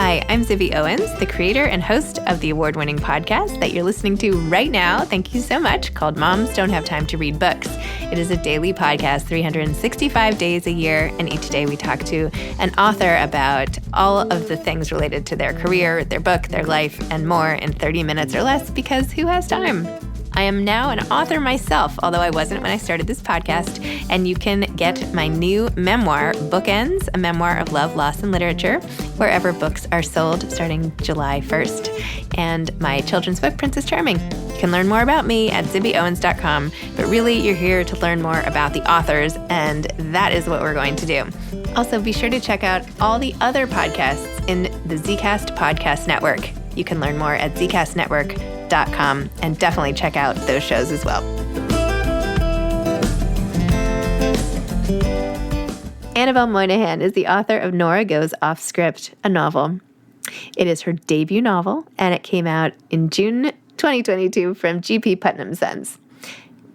Hi, I'm Zibby Owens, the creator and host of the award-winning podcast that you're listening to right now. Thank you so much, called Moms Don't Have Time to Read Books. It is a daily podcast, 365 days a year, and each day we talk to an author about all of the things related to their career, their book, their life, and more in 30 minutes or less, because who has time? I am now an author myself, although I wasn't when I started this podcast, and you can get my new memoir, Bookends, a memoir of love, loss, and literature, wherever books are sold starting July 1st, and my children's book, Princess Charming. You can learn more about me at zibbyowens.com, but really you're here to learn more about the authors, and that is what we're going to do. Also, be sure to check out all the other podcasts in the Zcast Podcast Network. You can learn more at zcastnetwork.com and definitely check out those shows as well. Annabel Monaghan is the author of Nora Goes Off Script, a novel. It is her debut novel, and it came out in June 2022 from G.P. Putnam Sons.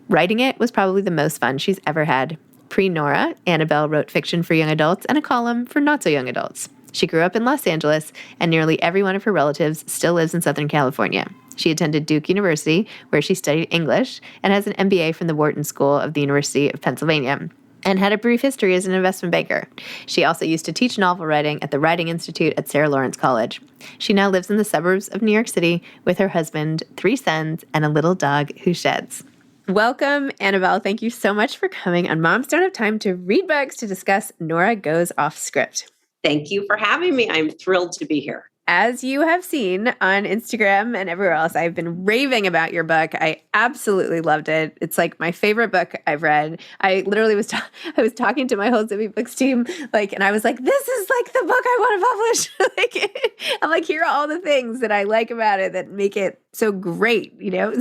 Writing it was probably the most fun she's ever had. Pre-Nora, Annabel wrote fiction for young adults and a column for not-so-young adults. She grew up in Los Angeles, and nearly every one of her relatives still lives in Southern California. She attended Duke University, where she studied English, and has an MBA from the Wharton School of the University of Pennsylvania, and had a brief history as an investment banker. She also used to teach novel writing at the Writing Institute at Sarah Lawrence College. She now lives in the suburbs of New York City with her husband, 3 sons, and a little dog who sheds. Welcome, Annabel. Thank you so much for coming on Moms Don't Have Time to Read Books to discuss Nora Goes Off Script. Thank you for having me. I'm thrilled to be here. As you have seen on Instagram and everywhere else, I've been raving about your book. I absolutely loved it. It's like my favorite book I've read. I literally was I was talking to my whole Zibby Books team, and I was like, this is like the book I want to publish. I'm like, here are all the things that I like about it that make it so great,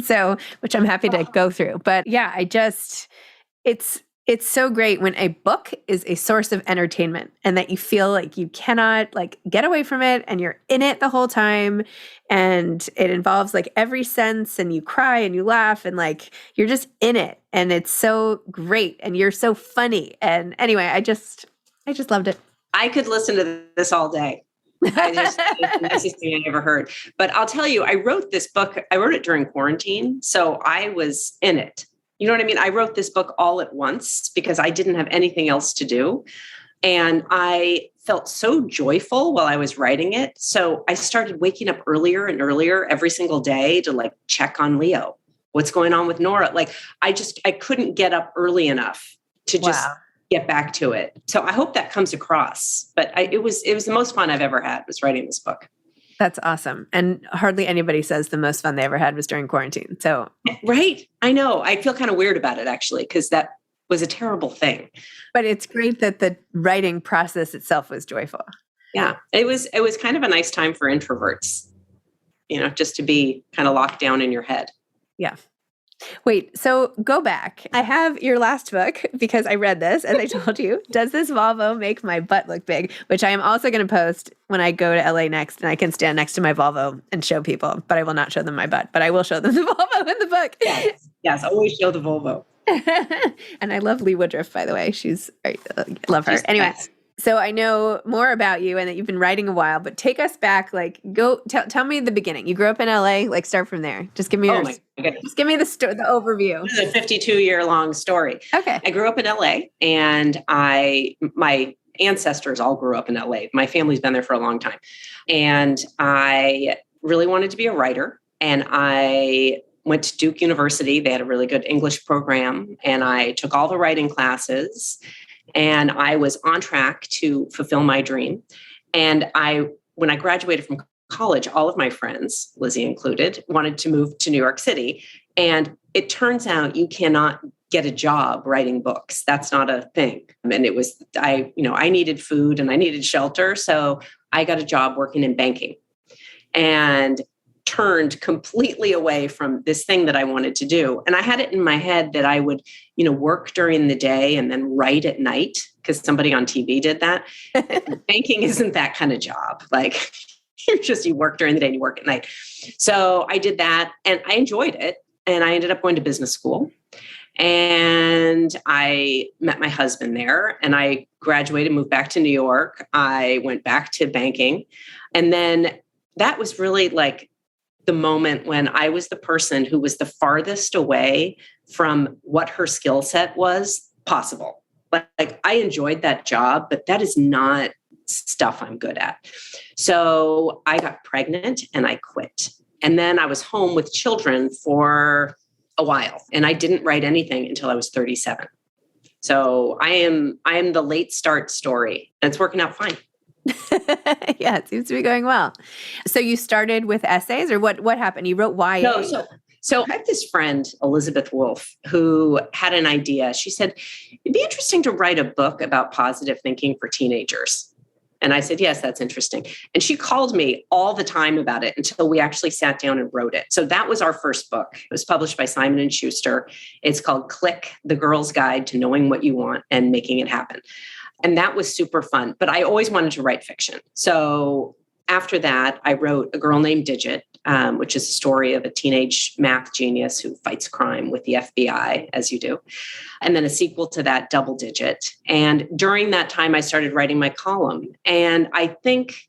so, which I'm happy to go through. But yeah, it's so great when a book is a source of entertainment and that you feel like you cannot get away from it and you're in it the whole time, and it involves every sense, and you cry and you laugh and you're just in it, and it's so great and you're so funny. And anyway, I just loved it. I could listen to this all day. It's the nicest thing I ever heard. But I'll tell you, I wrote this book. I wrote it during quarantine, so I was in it. You know what I mean? I wrote this book all at once because I didn't have anything else to do. And I felt so joyful while I was writing it. So I started waking up earlier and earlier every single day to check on Leo. What's going on with Nora? I couldn't get up early enough to just get back to it. So I hope that comes across. But it was the most fun I've ever had, was writing this book. That's awesome. And hardly anybody says the most fun they ever had was during quarantine. So, right. I know. I feel kind of weird about it, actually, because that was a terrible thing. But it's great that the writing process itself was joyful. Yeah. It was kind of a nice time for introverts, just to be kind of locked down in your head. Yeah. Wait, so go back. I have your last book because I read this, as I told you. Does this Volvo make my butt look big? Which I am also going to post when I go to LA next, and I can stand next to my Volvo and show people, but I will not show them my butt, but I will show them the Volvo in the book. Yes, always show the Volvo. And I love Lee Woodruff, by the way. I love her. Anyway. So I know more about you and that you've been writing a while, but take us back. Tell me the beginning. You grew up in LA. Start from there. Just give me the overview. This is a 52-year-long story. Okay. I grew up in LA, and my ancestors all grew up in LA. My family's been there for a long time, and I really wanted to be a writer. And I went to Duke University. They had a really good English program, and I took all the writing classes. And I was on track to fulfill my dream. And when I graduated from college, all of my friends, Lizzie included, wanted to move to New York City. And it turns out you cannot get a job writing books. That's not a thing. And I needed food and I needed shelter. So I got a job working in banking and turned completely away from this thing that I wanted to do. And I had it in my head that I would, work during the day and then write at night, because somebody on TV did that. Banking isn't that kind of job. You work during the day and you work at night. So I did that and I enjoyed it. And I ended up going to business school. And I met my husband there, and I graduated, moved back to New York. I went back to banking. And then that was really like the moment when I was the person who was the farthest away from what her skill set was possible. Like I enjoyed that job, but that is not stuff I'm good at. So I got pregnant and I quit. And then I was home with children for a while, and I didn't write anything until I was 37. So I am the late start story, and it's working out fine. Yeah, it seems to be going well. So you started with essays, or what happened? You wrote YA? No, so I have this friend, Elizabeth Wolfe, who had an idea. She said, it'd be interesting to write a book about positive thinking for teenagers. And I said, yes, that's interesting. And she called me all the time about it until we actually sat down and wrote it. So that was our first book. It was published by Simon & Schuster. It's called Click, The Girl's Guide to Knowing What You Want and Making It Happen. And that was super fun. But I always wanted to write fiction. So after that, I wrote A Girl Named Digit, which is a story of a teenage math genius who fights crime with the FBI, as you do. And then a sequel to that, Double Digit. And during that time, I started writing my column. And I think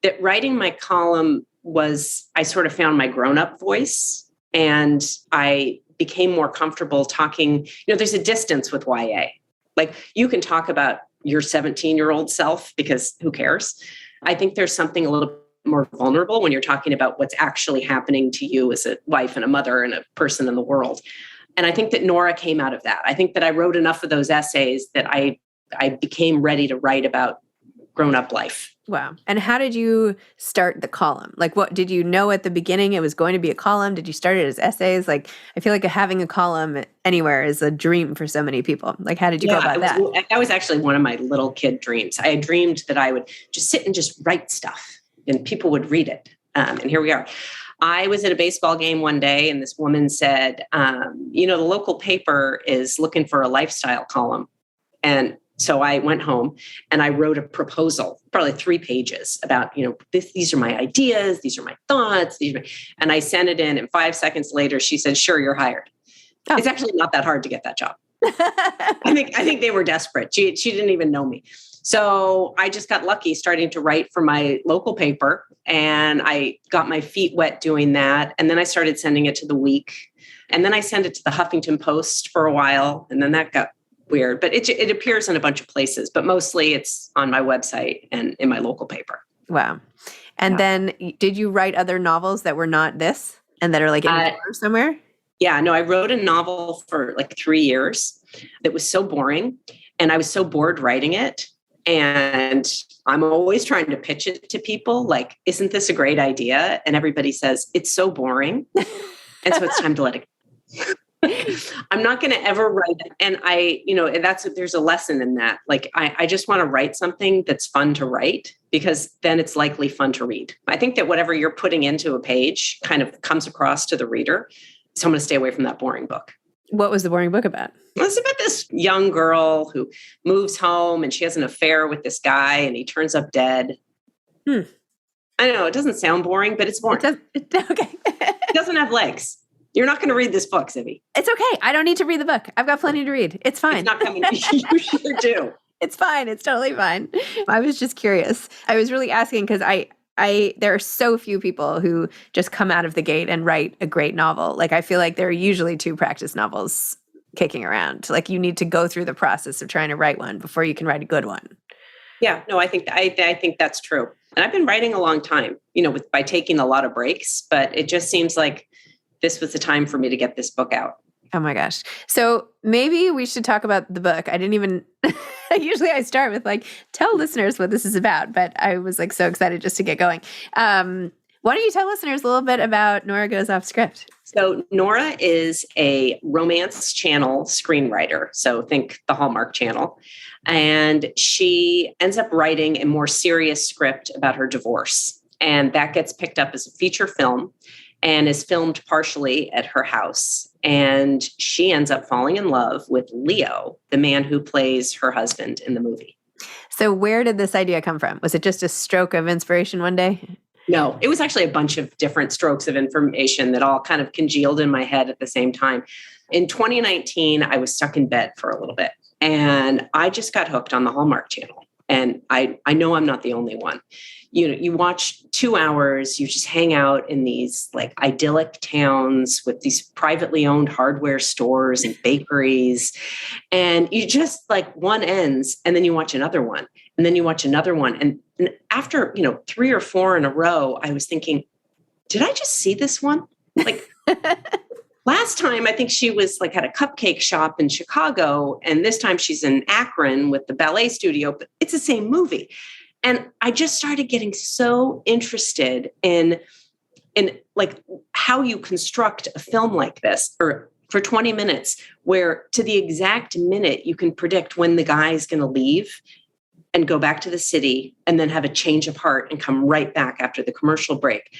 that writing my column I sort of found my grown-up voice, and I became more comfortable talking. There's a distance with YA. Like you can talk about your 17-year-old self because who cares? I think there's something a little more vulnerable when you're talking about what's actually happening to you as a wife and a mother and a person in the world. And I think that Nora came out of that. I think that I wrote enough of those essays that I became ready to write about grown-up life. Wow. And how did you start the column? Like, what did you know at the beginning it was going to be a column? Did you start it as essays? Like, I feel like having a column anywhere is a dream for so many people. Like, how did you go about that? That was actually one of my little kid dreams. I had dreamed that I would just sit and just write stuff and people would read it. And here we are. I was at a baseball game one day and this woman said, the local paper is looking for a lifestyle column. And so I went home and I wrote a proposal, probably 3 pages about, these are my ideas. These are my thoughts. And I sent it in. And 5 seconds later, she said, sure, you're hired. Oh. It's actually not that hard to get that job. I think they were desperate. She didn't even know me. So I just got lucky starting to write for my local paper, and I got my feet wet doing that. And then I started sending it to the Week, and then I sent it to the Huffington Post for a while. And then that got weird, but it appears in a bunch of places, but mostly it's on my website and in my local paper. Wow. And then did you write other novels that were not this and that are like in a drawer somewhere? Yeah, no, I wrote a novel for like 3 years that was so boring, and I was so bored writing it. And I'm always trying to pitch it to people like, isn't this a great idea? And everybody says, it's so boring. And so it's time to let it go. I'm not going to ever write it. And there's a lesson in that. Like, I just want to write something that's fun to write, because then it's likely fun to read. I think that whatever you're putting into a page kind of comes across to the reader. So I'm going to stay away from that boring book. What was the boring book about? It's about this young girl who moves home and she has an affair with this guy and he turns up dead. I know it doesn't sound boring, but it's boring. Okay. It doesn't have legs. You're not going to read this book, Zibby. It's okay. I don't need to read the book. I've got plenty to read. It's fine. It's not coming. You sure do. It's fine. It's totally fine. I was just curious. I was really asking because there are so few people who just come out of the gate and write a great novel. Like, I feel like there are usually 2 practice novels kicking around. Like, you need to go through the process of trying to write one before you can write a good one. Yeah, no, I think that's true. And I've been writing a long time, by taking a lot of breaks, but it just seems like this was the time for me to get this book out. Oh my gosh. So maybe we should talk about the book. I didn't even, usually I start with like, tell listeners what this is about, but I was like so excited just to get going. Why don't you tell listeners a little bit about Nora Goes Off Script? So Nora is a romance channel screenwriter. So think the Hallmark Channel. And she ends up writing a more serious script about her divorce. And that gets picked up as a feature film and is filmed partially at her house. And she ends up falling in love with Leo, the man who plays her husband in the movie. So where did this idea come from? Was it just a stroke of inspiration one day? No, it was actually a bunch of different strokes of information that all kind of congealed in my head at the same time. In 2019, I was stuck in bed for a little bit and I just got hooked on the Hallmark Channel. And I know I'm not the only one. You know, you watch 2 hours, you just hang out in these like idyllic towns with these privately owned hardware stores and bakeries. And you just like one ends and then you watch another one and then you watch another one. And after, 3 or 4 in a row, I was thinking, did I just see this one? Like last time, I think she was like at a cupcake shop in Chicago. And this time she's in Akron with the ballet studio, but it's the same movie. And I just started getting so interested in like how you construct a film like this or for 20 minutes, where to the exact minute you can predict when the guy is going to leave and go back to the city and then have a change of heart and come right back after the commercial break.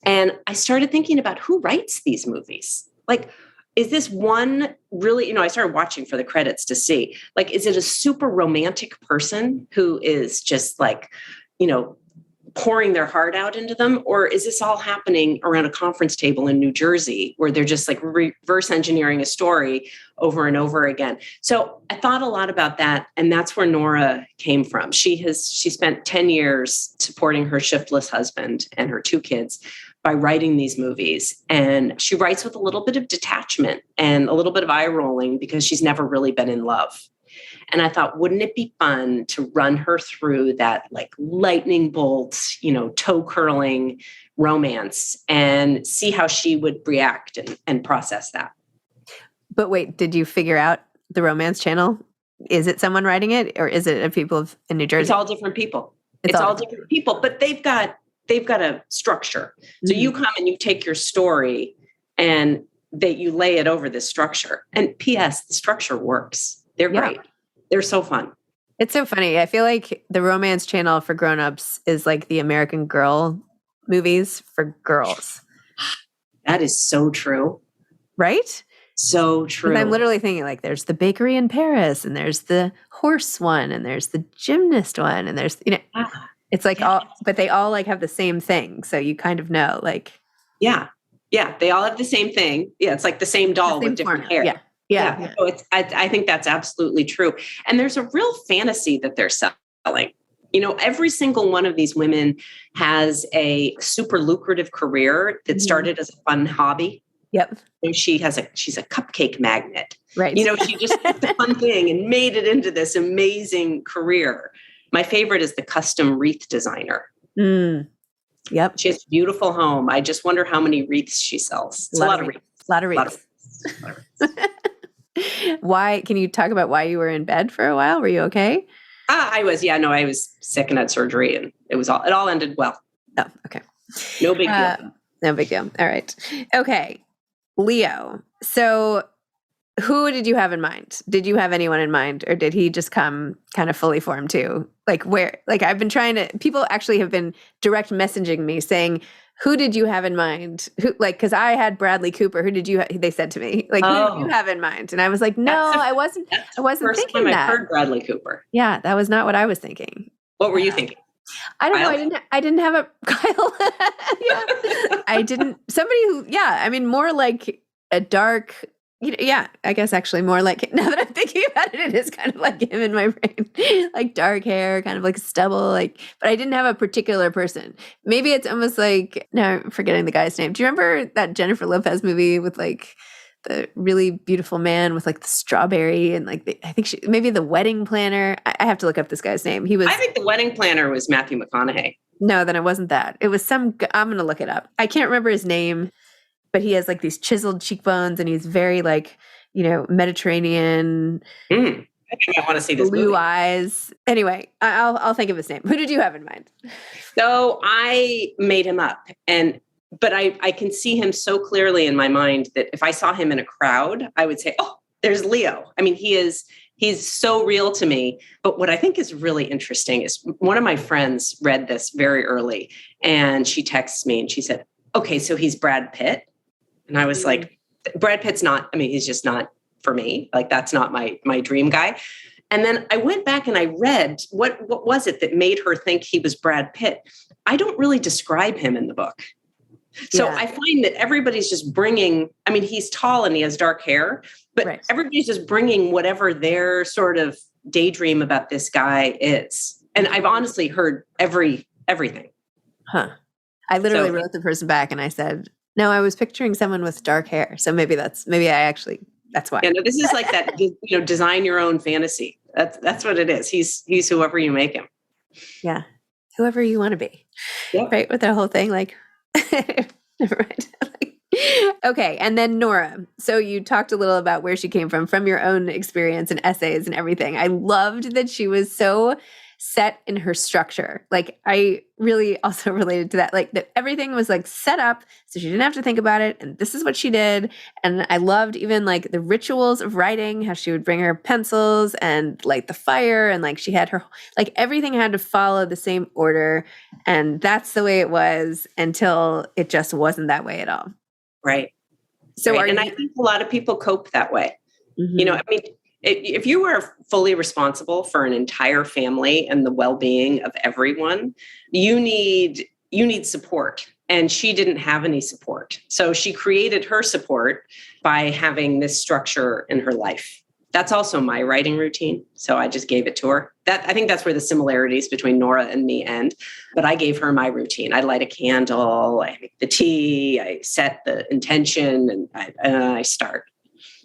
And I started thinking about who writes these movies. Like, is this one really, I started watching for the credits to see, like, is it a super romantic person who is just like, pouring their heart out into them? Or is this all happening around a conference table in New Jersey where they're just like reverse engineering a story over and over again? So I thought a lot about that. And that's where Nora came from. She spent 10 years supporting her shiftless husband and her 2 kids by writing these movies. And she writes with a little bit of detachment and a little bit of eye rolling because she's never really been in love. And I thought, wouldn't it be fun to run her through that like lightning bolt, toe curling romance and see how she would react and process that. But wait, did you figure out the romance channel? Is it someone writing it or is it people in New Jersey? It's all different people. It's all different people, but they've got a structure. So you come and you take your story and you lay it over this structure. And P.S., the structure works. They're great. They're so fun. It's so funny. I feel like the romance channel for grownups is like the American Girl movies for girls. That is so true. Right? So true. I'm literally thinking like there's the bakery in Paris and there's the horse one and there's the gymnast one and there's, it's like all, but they all like have the same thing. So you kind of know like. Yeah. Yeah. They all have the same thing. Yeah. It's like the same doll with different hair. Yeah. Yeah. So I think that's absolutely true. And there's a real fantasy that they're selling. Every single one of these women has a super lucrative career that started as a fun hobby. Yep. And she's a cupcake magnet. Right. She just did the fun thing and made it into this amazing career. My favorite is the custom wreath designer. Yep. She has a beautiful home. I just wonder how many wreaths she sells. It's a lot of wreaths. A lot of wreaths. Why? Can you talk about why you were in bed for a while? Were you okay? I was sick and had surgery and it all ended well. Oh, okay. No big deal. No big deal. All right. Okay. Leo. So who did you have in mind? Did you have anyone in mind or did he just come kind of fully formed too? Like I've been people actually have been direct messaging me saying, who did you have in mind? Cause I had Bradley Cooper. Who did you, they said to me, like, who did you have in mind? And I was like, no, I wasn't thinking that. I heard Bradley Cooper. Yeah. That was not what I was thinking. What were you thinking? I don't know. I didn't have a Kyle. Yeah. I didn't, somebody who, more like a dark, I guess actually more like, now that I'm thinking about it, it is kind of like him in my brain, like dark hair, kind of like stubble, but I didn't have a particular person. Maybe it's almost like, now I'm forgetting the guy's name. Do you remember that Jennifer Lopez movie with like the really beautiful man with like the strawberry and like, I think maybe The Wedding Planner. I have to look up this guy's name. I think The Wedding Planner was Matthew McConaughey. No, then it wasn't that. It was I'm going to look it up. I can't remember his name. But he has like these chiseled cheekbones and he's very like, Mediterranean. I want to see this blue movie. Eyes. Anyway, I'll think of his name. Who did you have in mind? So I made him up but I can see him so clearly in my mind that if I saw him in a crowd, I would say, oh, there's Leo. I mean, he's so real to me. But what I think is really interesting is one of my friends read this very early and she texts me and she said, okay, so he's Brad Pitt. And I was like, Brad Pitt's not, he's just not for me. Like, that's not my dream guy. And then I went back and I read what was it that made her think he was Brad Pitt. I don't really describe him in the book. So I find that everybody's just bringing, I mean, he's tall and he has dark hair, but everybody's just bringing whatever their sort of daydream about this guy is. And I've honestly heard everything. Huh. I literally wrote the person back and I said, no, I was picturing someone with dark hair. So maybe that's why. Yeah, no, this is like that, design your own fantasy. That's what it is. He's whoever you make him. Yeah. Whoever you want to be. Yep. Right. With the whole thing, like, never mind. Okay. And then Nora. So you talked a little about where she came from your own experience and essays and everything. I loved that she was so set in her structure. Like, I really also related to that. Like, that everything was like set up so she didn't have to think about it. And this is what she did. And I loved even like the rituals of writing, how she would bring her pencils and light the fire. And like, she had her, like, everything had to follow the same order. And that's the way it was until it just wasn't that way at all. Right. So, and I think a lot of people cope that way. Mm-hmm. I mean, if you are fully responsible for an entire family and the well-being of everyone, you need support. And she didn't have any support. So she created her support by having this structure in her life. That's also my writing routine. So I just gave it to her. I think that's where the similarities between Nora and me end. But I gave her my routine. I light a candle, I make the tea, I set the intention, and I start.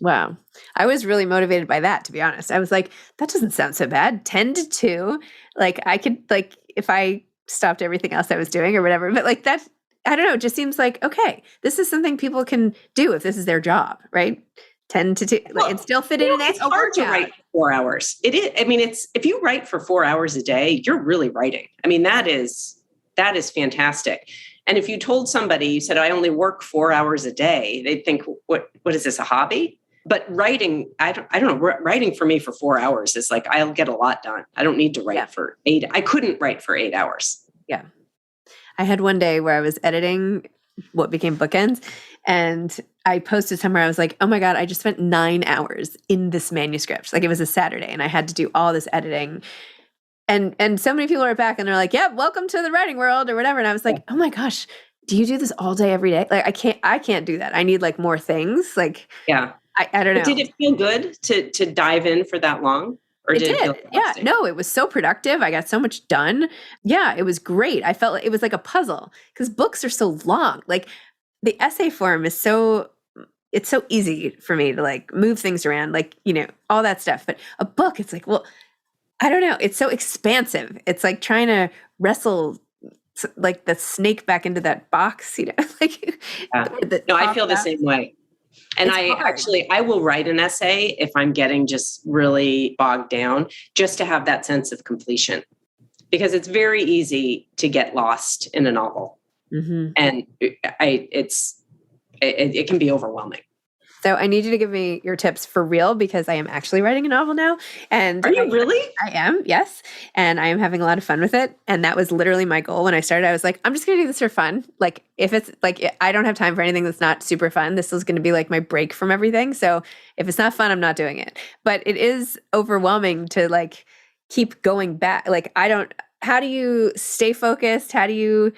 Wow. I was really motivated by that, to be honest. I was like, that doesn't sound so bad. 10 to 2. Like, I could, like, if I stopped everything else I was doing or whatever, but like that, I don't know. It just seems like, okay, this is something people can do if this is their job, right? 10 to 2, like, and still fit in an It's hard to write for 4 hours. It is. I mean, if you write for 4 hours a day, you're really writing. I mean, that is fantastic. And if you told somebody, you said, I only work 4 hours a day, they'd think, what is this, a hobby? But writing, I don't know, writing for me for 4 hours is like, I'll get a lot done. I don't need to write for 8. I couldn't write for 8 hours. Yeah. I had one day where I was editing what became Bookends, and I posted somewhere, I was like, oh my God, I just spent 9 hours in this manuscript. Like, it was a Saturday and I had to do all this editing. And so many people are back and they're like, yeah, welcome to the writing world or whatever. And I was like, oh my gosh, do you do this all day, every day? Like, I can't do that. I need like more things. Like, yeah. I don't know. Did it feel good to dive in for that long? Or it did. Yeah. No, it was so productive. I got so much done. Yeah, it was great. I felt like it was like a puzzle because books are so long. Like, the essay form is it's so easy for me to like move things around, like, all that stuff. But a book, it's like, well, I don't know. It's so expansive. It's like trying to wrestle like the snake back into that box, like. Yeah. No, I feel the same way. And I will write an essay if I'm getting just really bogged down, just to have that sense of completion, because it's very easy to get lost in a novel. Mm-hmm. And it can be overwhelming. So I need you to give me your tips for real, because I am actually writing a novel now. And are you really? I am, yes. And I am having a lot of fun with it. And that was literally my goal when I started. I was like, I'm just going to do this for fun. Like, if it's like, I don't have time for anything that's not super fun. This is going to be like my break from everything. So if it's not fun, I'm not doing it. But it is overwhelming to like keep going back. Like, how do you stay focused? How do you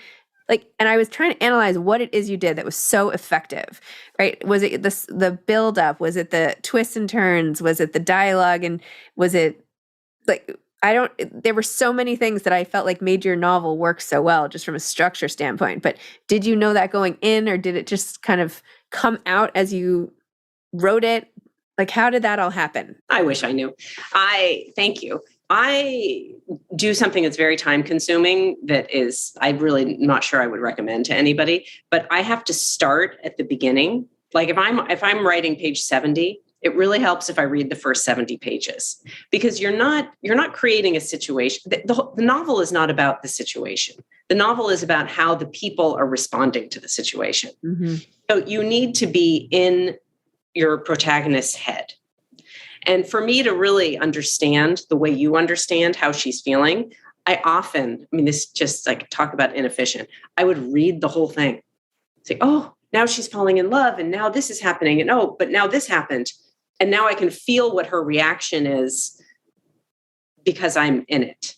and I was trying to analyze what it is you did that was so effective, right? Was it the build up? Was it the twists and turns? Was it the dialogue? And was it like, there were so many things that I felt like made your novel work so well, just from a structure standpoint. But did you know that going in, or did it just kind of come out as you wrote it? Like, how did that all happen? I wish I knew. Thank you. I do something that's very time consuming I'm really not sure I would recommend to anybody, but I have to start at the beginning. Like, if I'm writing page 70, it really helps if I read the first 70 pages, because you're not creating a situation. The novel is not about the situation. The novel is about how the people are responding to the situation. Mm-hmm. So you need to be in your protagonist's head. And for me to really understand the way you understand how she's feeling, this just like, talk about inefficient. I would read the whole thing. Say, oh, now she's falling in love, and now this is happening. And oh, but now this happened. And now I can feel what her reaction is because I'm in it.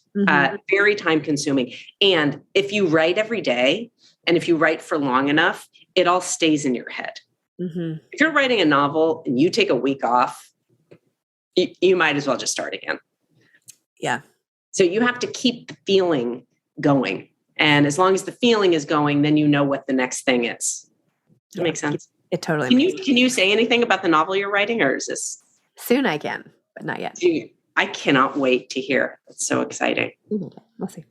Very time consuming. And if you write every day and if you write for long enough, it all stays in your head. If you're writing a novel and you take a week off, you might as well just start again. Yeah. So you have to keep the feeling going. And as long as the feeling is going, then you know what the next thing is. Does that make sense? It totally Can you say anything about the novel you're writing, or is this? Soon I can, but not yet. I cannot wait to hear. It's so exciting. We'll see.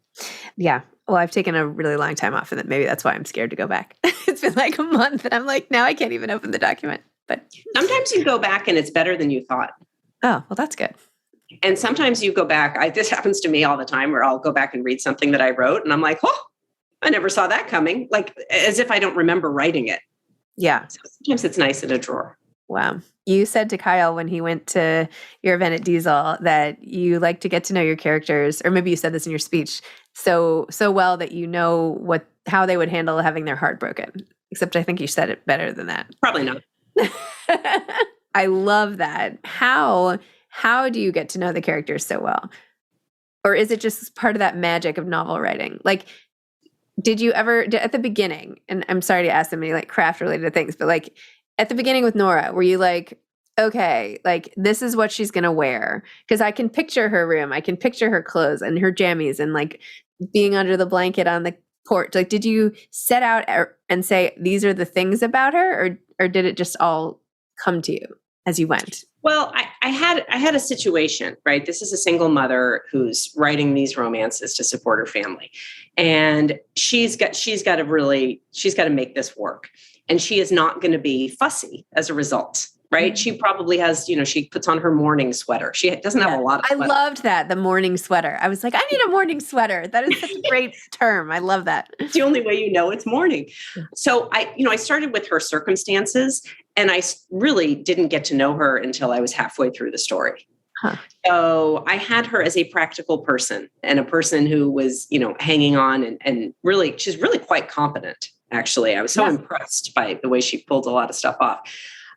Yeah. Well, I've taken a really long time off, and maybe that's why I'm scared to go back. It's been like a month, and I'm like, now I can't even open the document. But sometimes you go back and it's better than you thought. Oh, well, that's good. And sometimes you go back. This happens to me all the time, where I'll go back and read something that I wrote, and I'm like, oh, I never saw that coming. Like, as if I don't remember writing it. Yeah. So sometimes it's nice in a drawer. Wow. You said to Kyle when he went to your event at Diesel that you like to get to know your characters, or maybe you said this in your speech, so well that you know how they would handle having their heart broken. Except I think you said it better than that. Probably not. I love that. How do you get to know the characters so well? Or is it just part of that magic of novel writing? Like, did you ever, at the beginning, and I'm sorry to ask so many like craft related things, but like at the beginning with Nora, were you like, okay, like this is what she's going to wear? Because I can picture her room. I can picture her clothes and her jammies and like being under the blanket on the porch. Like, did you set out and say, these are the things about her, or did it just all come to you as you went? Well, I had a situation, right? This is a single mother who's writing these romances to support her family. And she's got to make this work. And she is not going to be fussy as a result, right? She probably has, she puts on her morning sweater. She doesn't have a lot of sweater. I loved that, the morning sweater. I was like, I need a morning sweater. That is such a great term. I love that. It's the only way you know it's morning. So I started with her circumstances, and I really didn't get to know her until I was halfway through the story. Huh. So I had her as a practical person and a person who was, hanging on and really, she's really quite competent. Actually, I was so impressed by the way she pulled a lot of stuff off.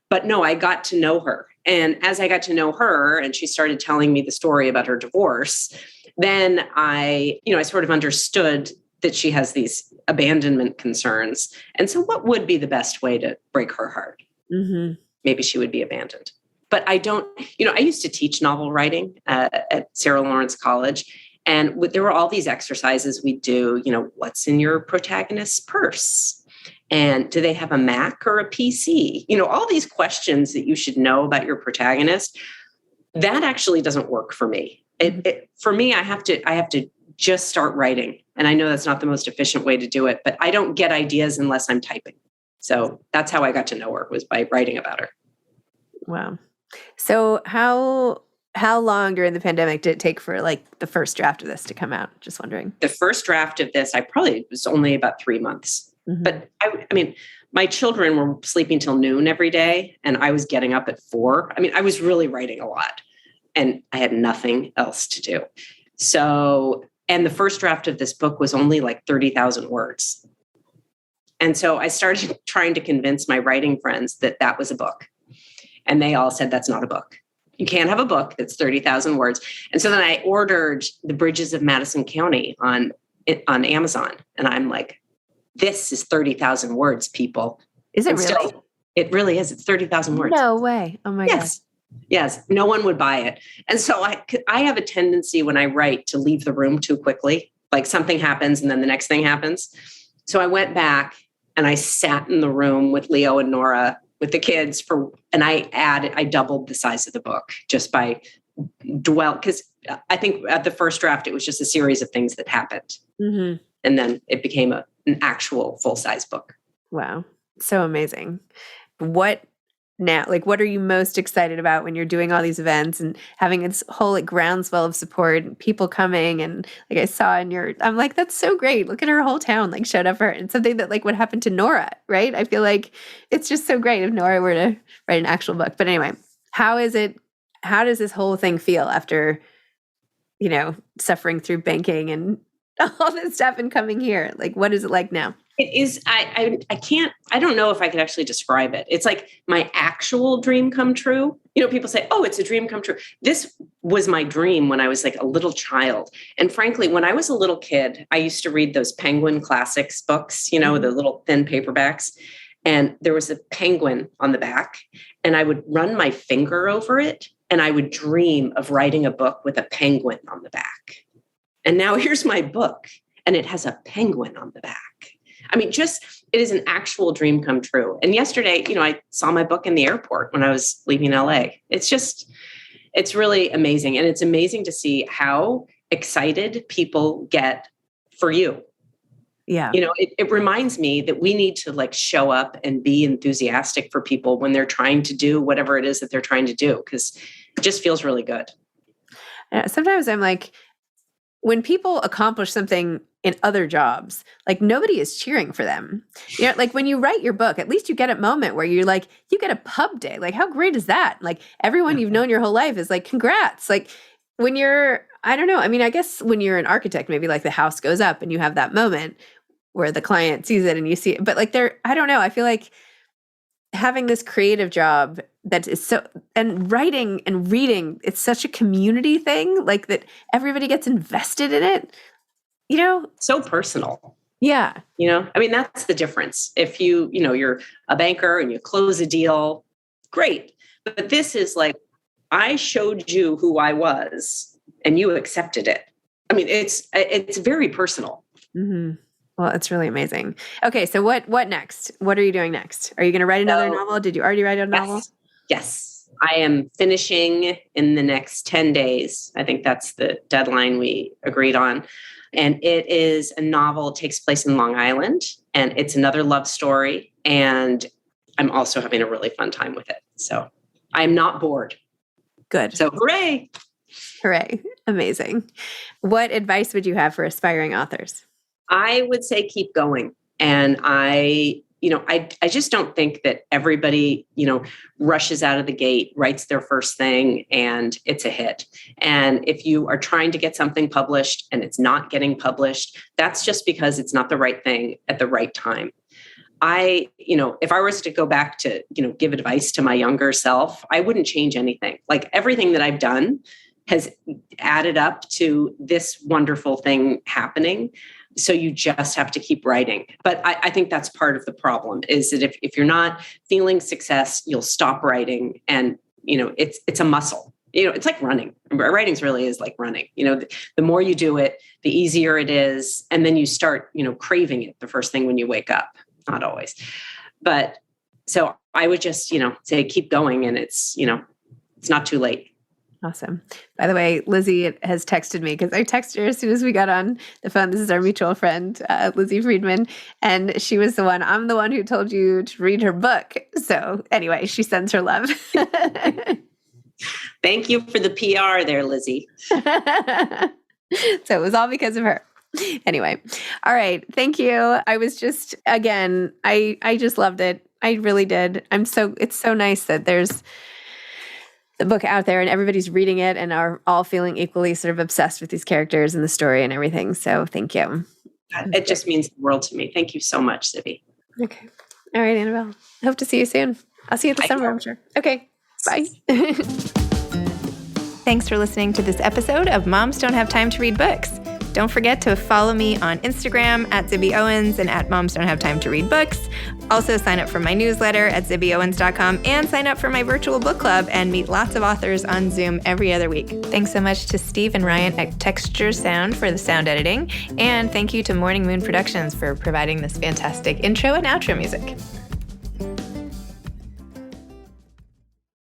But no, I got to know her. And as I got to know her and she started telling me the story about her divorce, then I sort of understood that she has these abandonment concerns. And so what would be the best way to break her heart? Mm-hmm. Maybe she would be abandoned. But I don't, I used to teach novel writing at Sarah Lawrence College. And there were all these exercises we do, what's in your protagonist's purse? And do they have a Mac or a PC? All these questions that you should know about your protagonist. That actually doesn't work for me. For me, I have to just start writing. And I know that's not the most efficient way to do it, but I don't get ideas unless I'm typing. So that's how I got to know her, was by writing about her. Wow. So how long during the pandemic did it take for like the first draft of this to come out? Just wondering. The first draft of this, it was only about 3 months. Mm-hmm. But I mean, my children were sleeping till noon every day and I was getting up at 4. I mean, I was really writing a lot and I had nothing else to do. So, and the first draft of this book was only like 30,000 words. And so I started trying to convince my writing friends that was a book. And they all said, that's not a book. You can't have a book that's 30,000 words. And so then I ordered The Bridges of Madison County on Amazon. And I'm like, this is 30,000 words, people. Is it really? It really is. It's 30,000 words. No way. Oh my God. Yes. No one would buy it. And so I have a tendency when I write to leave the room too quickly. Like something happens and then the next thing happens. So I went back and I sat in the room with Leo and Nora with the kids and I doubled the size of the book just by because I think at the first draft, it was just a series of things that happened. Mm-hmm. And then it became an actual full-size book. Wow. So amazing. What now? Like, what are you most excited about when you're doing all these events and having this whole like groundswell of support and people coming? And like I saw I'm like, that's so great. Look at her whole town like showed up for her. And something that like would happen to Nora, right? I feel like it's just so great if Nora were to write an actual book. But anyway, how does this whole thing feel after, suffering through banking and all this stuff and coming here? Like, what is it like now? It is, I don't know if I could actually describe it. It's like my actual dream come true. People say, oh, it's a dream come true. This was my dream when I was like a little child. And frankly, when I was a little kid, I used to read those Penguin Classics books, the little thin paperbacks. And there was a penguin on the back, and I would run my finger over it, and I would dream of writing a book with a penguin on the back. And now here's my book, and it has a penguin on the back. I mean, it is an actual dream come true. And yesterday, I saw my book in the airport when I was leaving LA. It's really amazing. And it's amazing to see how excited people get for you. Yeah. It reminds me that we need to like show up and be enthusiastic for people when they're trying to do whatever it is that they're trying to do, because it just feels really good. Sometimes I'm like, when people accomplish something in other jobs, like nobody is cheering for them. Like when you write your book, at least you get a moment where you're like, you get a pub day. Like how great is that? Like everyone you've known your whole life is like, congrats. Like when you're, I don't know. I mean, I guess when you're an architect, maybe like the house goes up and you have that moment where the client sees it and you see it. But like I don't know. I feel like having this creative job that is and writing and reading, it's such a community thing, like that everybody gets invested in it, So personal. Yeah. I mean, that's the difference. If you're a banker and you close a deal, great. But this is like, I showed you who I was and you accepted it. I mean, it's very personal. Mm-hmm. Well, it's really amazing. Okay. So what next? What are you doing next? Are you going to write another novel? Did you already write a novel? Yes. I am finishing in the next 10 days. I think that's the deadline we agreed on. And it is a novel. It takes place in Long Island, and it's another love story. And I'm also having a really fun time with it. So I'm not bored. Good. So hooray. Hooray. Amazing. What advice would you have for aspiring authors? I would say keep going. And I just don't think that everybody, rushes out of the gate, writes their first thing, and it's a hit. And if you are trying to get something published and it's not getting published, that's just because it's not the right thing at the right time. If I was to go back to, give advice to my younger self, I wouldn't change anything. Like everything that I've done has added up to this wonderful thing happening. So you just have to keep writing. But I think that's part of the problem, is that if you're not feeling success, you'll stop writing. And, it's a muscle. It's like running. Writing really is like running. The more you do it, the easier it is. And then you start, craving it the first thing when you wake up. Not always. But so I would just, say keep going, and it's not too late. Awesome. By the way, Lizzie has texted me because I texted her as soon as we got on the phone. This is our mutual friend, Lizzie Friedman. And she was I'm the one who told you to read her book. So anyway, she sends her love. Thank you for the PR there, Lizzie. So it was all because of her. Anyway. All right. Thank you. I was just, again, I just loved it. I really did. It's so nice that there's the book out there and everybody's reading it and are all feeling equally sort of obsessed with these characters and the story and everything. So thank you. It just means the world to me. Thank you so much, Zibby. Okay. All right, Annabelle. I hope to see you soon. I'll see you this summer, I'm sure. Okay. Bye. Thanks for listening to this episode of Moms Don't Have Time to Read Books. Don't forget to follow me on Instagram at Zibby Owens and at Moms Don't Have Time to Read Books. Also sign up for my newsletter at zibbyowens.com and sign up for my virtual book club and meet lots of authors on Zoom every other week. Thanks so much to Steve and Ryan at Texture Sound for the sound editing. And thank you to Morning Moon Productions for providing this fantastic intro and outro music.